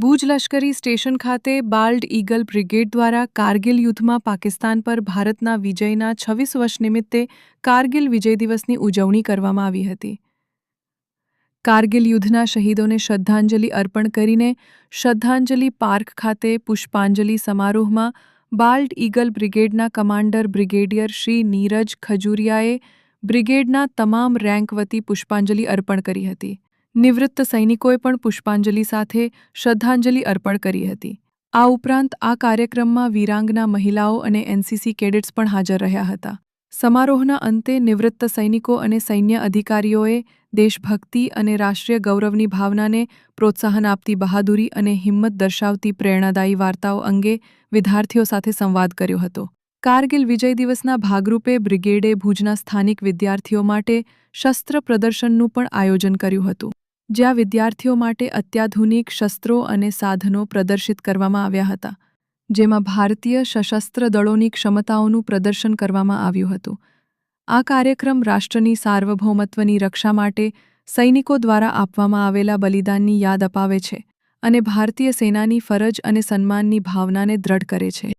ભુજ લશ્કરી સ્ટેશન ખાતે bald eagle brigade દ્વારા કારગિલ યુદ્ધમાં પાકિસ્તાન પર ભારતના વિજયના 26 વર્ષ નિમિત્તે કારગિલ વિજય દિવસની ઉજવણી કરવામાં આવી હતી. કારગિલ યુદ્ધના શહીદોને શ્રદ્ધાંજલિ અર્પણ કરીને શ્રદ્ધાંજલિ પાર્ક ખાતે પુષ્પાંજલિ સમારોહમાં બાલ્ડ ઈગલ બ્રિગેડના કમાન્ડર બ્રિગેડિયર શ્રી નીરજ ખજુરિયાએ બ્રિગેડના તમામ રેન્ક વતી પુષ્પાંજલિ અર્પણ કરી હતી. નિવૃત્ત સૈનિકોએ પણ પુષ્પાંજલિ સાથે શ્રદ્ધાંજલિ અર્પણ કરી હતી. આ ઉપરાંત આ કાર્યક્રમમાં વીરાંગના મહિલાઓ અને એનસીસી કેડેટ્સ પણ હાજર રહ્યા હતા. સમારોહના અંતે નિવૃત્ત સૈનિકો અને સૈન્ય અધિકારીઓએ દેશભક્તિ અને રાષ્ટ્રીય ગૌરવની ભાવનાને પ્રોત્સાહન આપતી બહાદુરી અને હિંમત દર્શાવતી પ્રેરણાદાયી વાર્તાઓ અંગે વિદ્યાર્થીઓ સાથે સંવાદ કર્યો હતો. કારગિલ વિજય દિવસના ભાગરૂપે બ્રિગેડે ભુજના સ્થાનિક વિદ્યાર્થીઓ માટે શસ્ત્ર પ્રદર્શનનું પણ આયોજન કર્યું હતું, જ્યાં વિદ્યાર્થીઓ માટે અત્યાધુનિક શસ્ત્રો અને સાધનો પ્રદર્શિત કરવામાં આવ્યા હતા, જેમાં ભારતીય સશસ્ત્ર દળોની ક્ષમતાઓનું પ્રદર્શન કરવામાં આવ્યું હતું. આ કાર્યક્રમ રાષ્ટ્રની સાર્વભૌમત્વની રક્ષા માટે સૈનિકો દ્વારા આપવામાં આવેલા બલિદાનની યાદ અપાવે છે અને ભારતીય સેનાની ફરજ અને સન્માનની ભાવનાને દ્રઢ કરે છે.